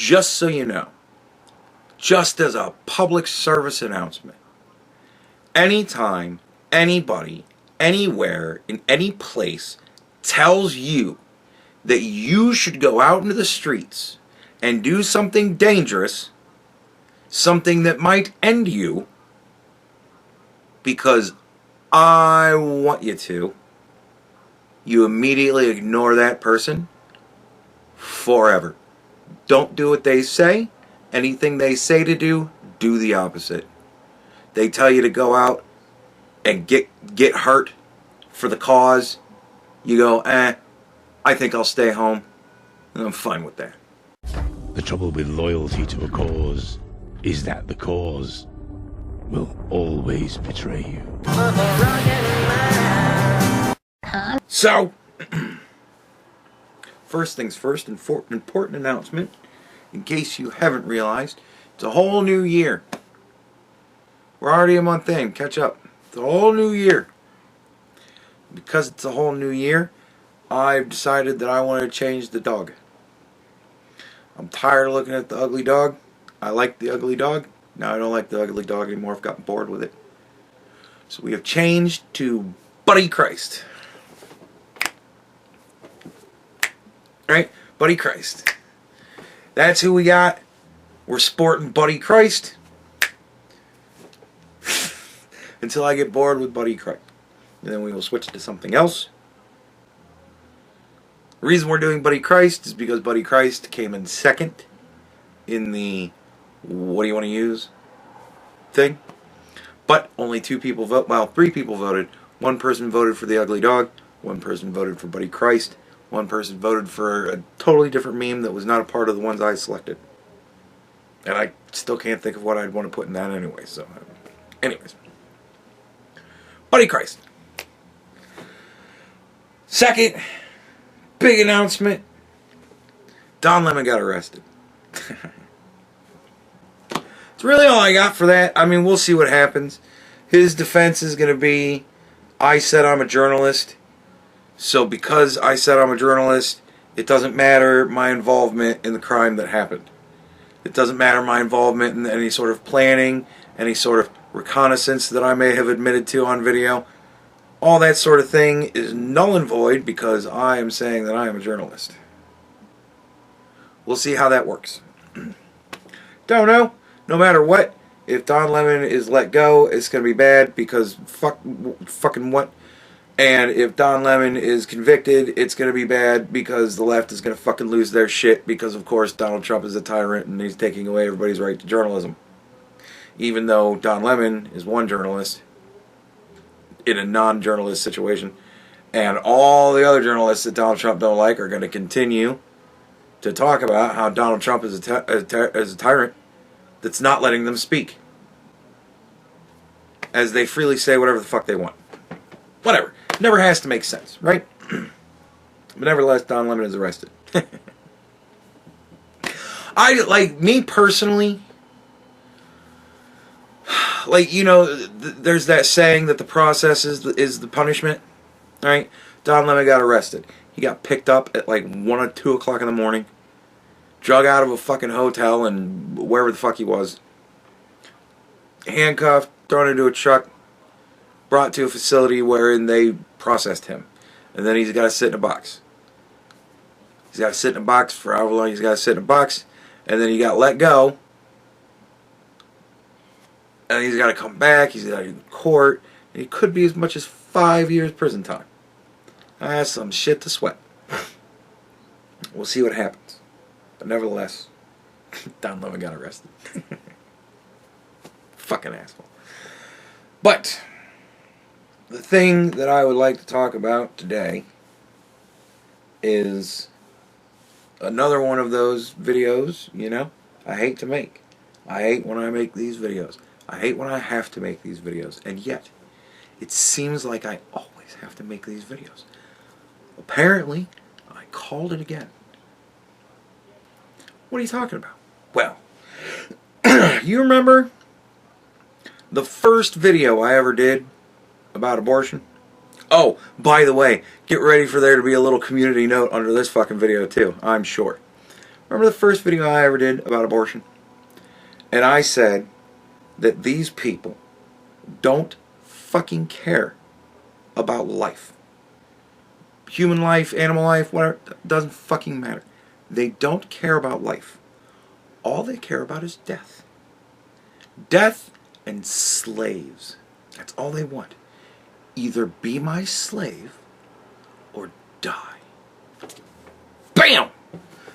just so you know, just as a public service announcement, anytime anybody, anywhere, in any place tells you that you should go out into the streets and do something dangerous, something that might end you, because I want you to, you immediately ignore that person forever. Don't do what they say. Anything they say to do the opposite. They tell you to go out and get hurt for the cause. You go, I think I'll stay home. And I'm fine with that. The trouble with loyalty to a cause is that the cause will always betray you. So, first things first, important announcement, in case you haven't realized, it's a whole new year. We're already a month in, catch up. It's a whole new year. Because it's a whole new year, I've decided that I want to change the dog. I'm tired of looking at the ugly dog. I like the ugly dog. Now I don't like the ugly dog anymore. I've gotten bored with it. So we have changed to Buddy Christ. Right? Buddy Christ. That's who we got. We're sporting Buddy Christ. Until I get bored with Buddy Christ. And then we will switch to something else. The reason we're doing Buddy Christ is because Buddy Christ came in second in the what do you want to use thing. But only 2 people vote. Well, 3 people voted. 1 person voted for the ugly dog. 1 person voted for Buddy Christ. 1 person voted for a totally different meme that was not a part of the ones I selected. And I still can't think of what I'd want to put in that anyway. So, anyways. Buddy Christ. Second big announcement. Don Lemon got arrested. It's really all I got for that. I mean, we'll see what happens. His defense is going to be, I said I'm a journalist. So because I said I'm a journalist, it doesn't matter my involvement in the crime that happened. It doesn't matter my involvement in any sort of planning, any sort of reconnaissance that I may have admitted to on video. All that sort of thing is null and void because I am saying that I am a journalist. We'll see how that works. Don't know. No matter what, if Don Lemon is let go, it's going to be bad because fucking what? And if Don Lemon is convicted, it's going to be bad because the left is going to fucking lose their shit because, of course, Donald Trump is a tyrant and he's taking away everybody's right to journalism. Even though Don Lemon is one journalist in a non-journalist situation, and all the other journalists that Donald Trump don't like are going to continue to talk about how Donald Trump is a tyrant that's not letting them speak. As they freely say whatever the fuck they want. Whatever. Never has to make sense, right? But nevertheless, Don Lemon is arrested. Me personally, there's that saying that the process is the punishment, right? Don Lemon got arrested. He got picked up at like 1 or 2 o'clock in the morning, drug out of a fucking hotel and wherever the fuck he was, handcuffed, thrown into a truck, brought to a facility wherein they processed him. And then he's got to sit in a box. He's got to sit in a box for however long he's got to sit in a box. And then he got let go. And he's got to come back. He's got to go to court. And he could be as much as 5 years prison time. That's some shit to sweat. We'll see what happens. But nevertheless, Don Lemon got arrested. Fucking asshole. But the thing that I would like to talk about today is another one of those videos, I hate to make. I hate when I make these videos. I hate when I have to make these videos. And yet, it seems like I always have to make these videos. Apparently, I called it again. What are you talking about? Well, you remember the first video I ever did about abortion? Oh, by the way, get ready for there to be a little community note under this fucking video too, I'm sure. Remember the first video I ever did about abortion? And I said that these people don't fucking care about life. Human life, animal life, whatever, doesn't fucking matter. They don't care about life. All they care about is death. Death and slaves. That's all they want. Either be my slave or die. BAM!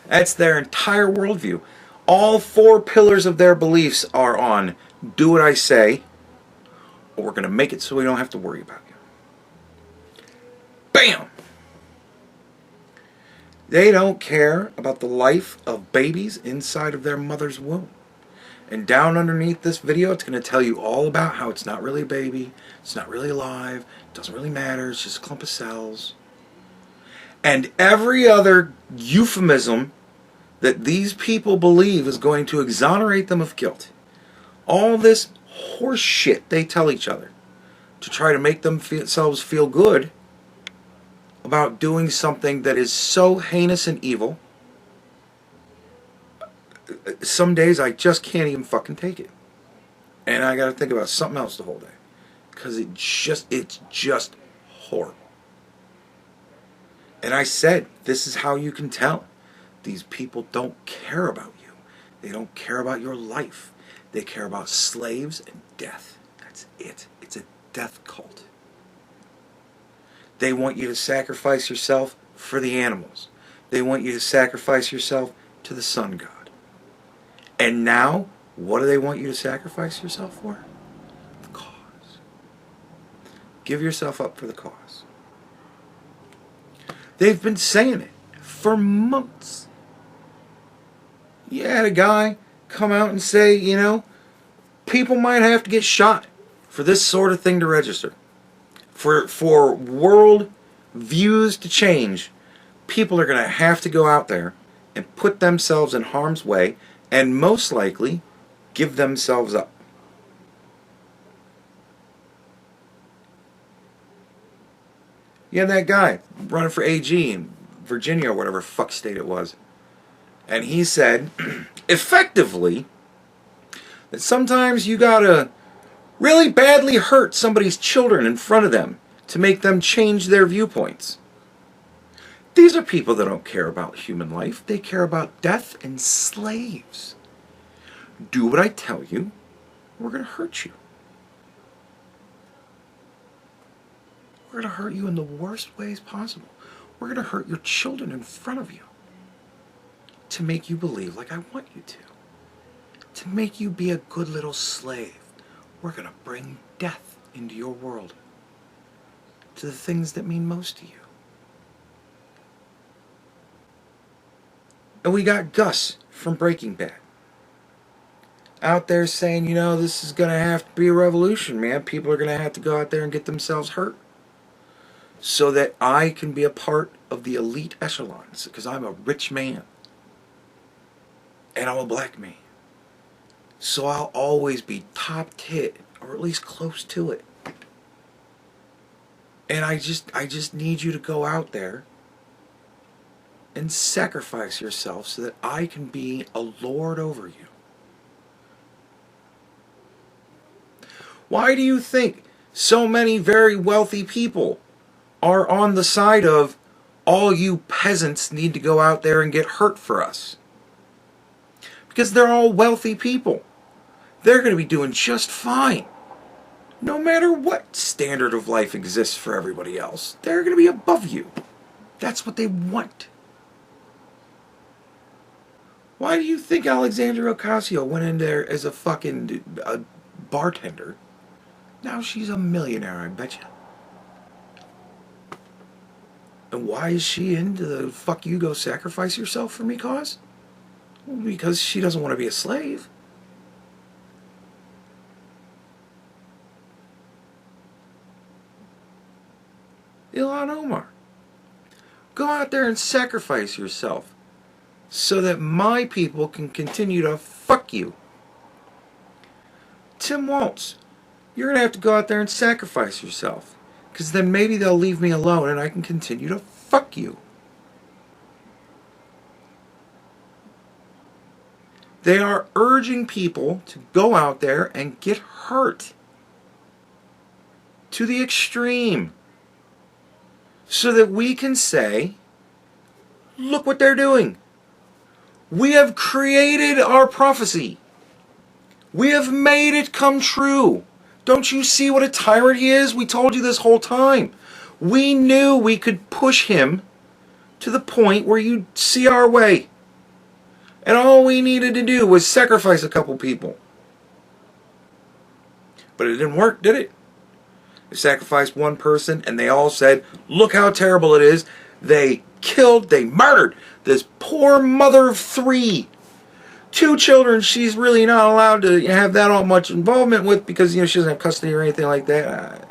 That's their entire worldview. All 4 pillars of their beliefs are on do what I say, or we're going to make it so we don't have to worry about you. BAM! They don't care about the life of babies inside of their mother's womb. And down underneath this video, it's going to tell you all about how it's not really a baby, it's not really alive, it doesn't really matter, it's just a clump of cells. And every other euphemism that these people believe is going to exonerate them of guilt. All this horse shit they tell each other to try to make themselves feel good about doing something that is so heinous and evil. Some days I just can't even fucking take it. And I gotta think about something else the whole day. Because it's just horrible. And I said, this is how you can tell. These people don't care about you. They don't care about your life. They care about slaves and death. That's it. It's a death cult. They want you to sacrifice yourself for the animals. They want you to sacrifice yourself to the sun god. And now, what do they want you to sacrifice yourself for? The cause. Give yourself up for the cause. They've been saying it for months. You had a guy come out and say, you know, people might have to get shot for this sort of thing to register. For world views to change, people are going to have to go out there and put themselves in harm's way and most likely give themselves up. You had that guy running for AG in Virginia or whatever fuck state it was. And he said, effectively, that sometimes you gotta really badly hurt somebody's children in front of them to make them change their viewpoints. These are people that don't care about human life. They care about death and slaves. Do what I tell you, we're going to hurt you. We're going to hurt you in the worst ways possible. We're going to hurt your children in front of you to make you believe like I want you to make you be a good little slave. We're going to bring death into your world, to the things that mean most to you. And we got Gus from Breaking Bad out there saying, you know, this is going to have to be a revolution, man. People are going to have to go out there and get themselves hurt so that I can be a part of the elite echelons, because I'm a rich man and I'm a black man. So I'll always be top tit, or at least close to it. And I just need you to go out there and sacrifice yourself so that I can be a lord over you. Why do you think so many very wealthy people are on the side of all you peasants need to go out there and get hurt for us? Because they're all wealthy people. They're going to be doing just fine. No matter what standard of life exists for everybody else, they're going to be above you. That's what they want. Why do you think Alexandria Ocasio went in there as a fucking bartender? Now she's a millionaire, I bet you. And why is she into the fuck you go sacrifice yourself for me cause? Well, because she doesn't want to be a slave. Ilhan Omar, go out there and sacrifice yourself so that my people can continue to fuck you. Tim Walz, you're going to have to go out there and sacrifice yourself, because then maybe they'll leave me alone and I can continue to fuck you. They are urging people to go out there and get hurt to the extreme so that we can say, look what they're doing. We have created our prophecy. We have made it come true. Don't you see what a tyrant he is? We told you this whole time. We knew we could push him to the point where you'd see our way. And all we needed to do was sacrifice a couple people. But it didn't work, did it? They sacrificed one person and they all said, look how terrible it is. They killed, they murdered this poor mother of 3. 2 children she's really not allowed to have that all much involvement with because, she doesn't have custody or anything like that.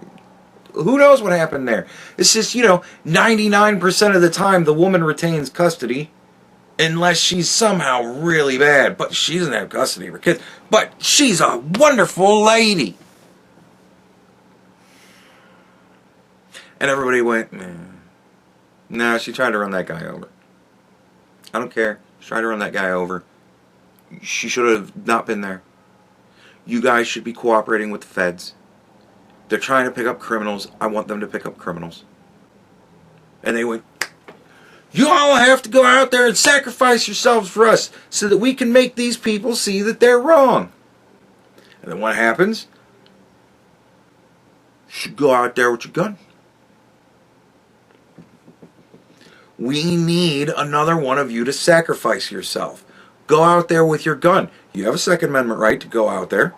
Who knows what happened there? It's just, 99% of the time the woman retains custody unless she's somehow really bad. But she doesn't have custody of her kids. But she's a wonderful lady. And everybody went, nah, she tried to run that guy over. I don't care. She tried to run that guy over. She should have not been there. You guys should be cooperating with the feds. They're trying to pick up criminals. I want them to pick up criminals. And they went, you all have to go out there and sacrifice yourselves for us so that we can make these people see that they're wrong. And then what happens? You should go out there with your gun. We need another one of you to sacrifice yourself. Go out there with your gun. You have a Second Amendment right to go out there.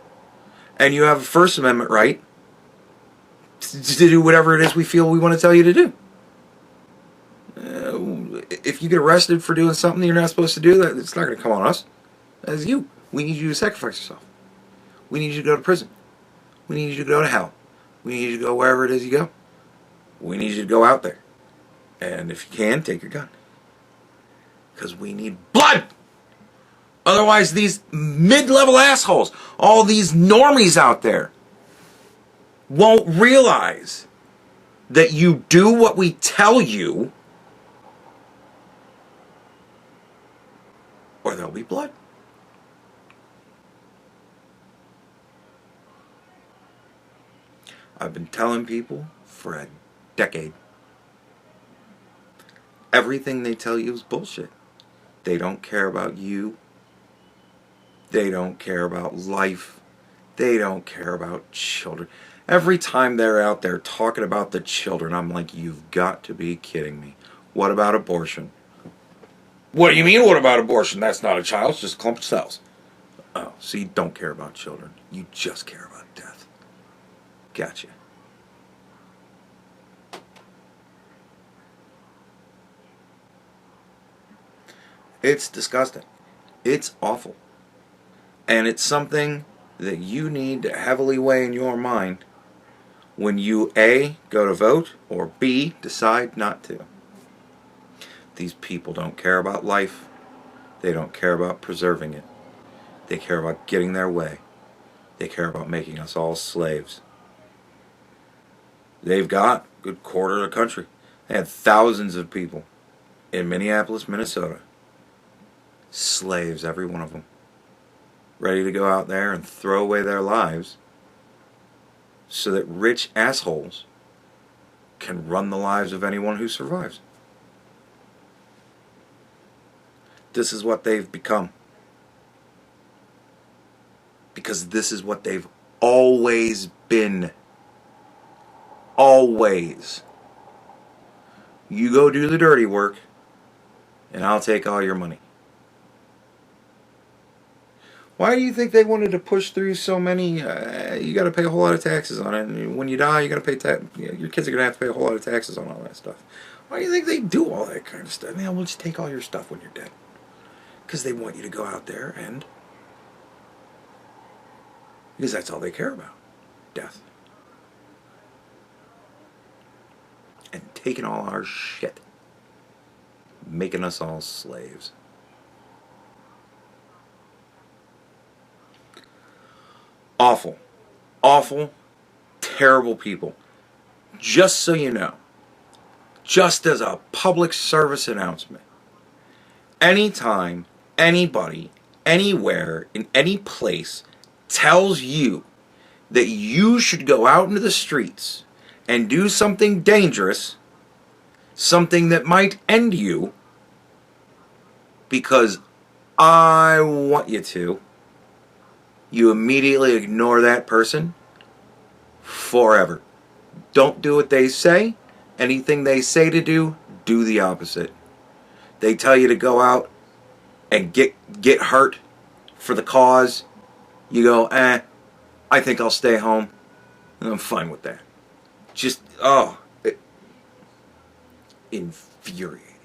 And you have a First Amendment right to do whatever it is we feel we want to tell you to do. If you get arrested for doing something you're not supposed to do, it's not going to come on us. That's you. We need you to sacrifice yourself. We need you to go to prison. We need you to go to hell. We need you to go wherever it is you go. We need you to go out there. And if you can, take your gun. Because we need blood! Otherwise, these mid-level assholes, all these normies out there, won't realize that you do what we tell you, or there'll be blood. I've been telling people for a decade. Everything they tell you is bullshit. They don't care about you. They don't care about life. They don't care about children. Every time they're out there talking about the children, I'm like, you've got to be kidding me. What about abortion? What do you mean, what about abortion? That's not a child, it's just a clump of cells. Oh, so you don't care about children. You just care about death. Gotcha. It's disgusting. It's awful. And it's something that you need to heavily weigh in your mind when you A, go to vote, or B, decide not to. These people don't care about life. They don't care about preserving it. They care about getting their way. They care about making us all slaves. They've got a good quarter of the country. They had thousands of people in Minneapolis, Minnesota. Slaves, every one of them. Ready to go out there and throw away their lives so that rich assholes can run the lives of anyone who survives. This is what they've become. Because this is what they've always been. Always. You go do the dirty work, and I'll take all your money. Why do you think they wanted to push through so many? You got to pay a whole lot of taxes on it. And when you die, you got to pay your kids are going to have to pay a whole lot of taxes on all that stuff. Why do you think they do all that kind of stuff? Man, we'll just take all your stuff when you're dead. Because they want you to go out there and... Because that's all they care about. Death. And taking all our shit. Making us all slaves. Awful. Awful. Terrible people. Just so you know. Just as a public service announcement. Anytime anybody anywhere, in any place, tells you that you should go out into the streets and do something dangerous, something that might end you, because I want you to, you immediately ignore that person forever. Don't do what they say. Anything they say to do the opposite. They tell you to go out and get hurt for the cause. You go, I think I'll stay home. And I'm fine with that. Just, it infuriating.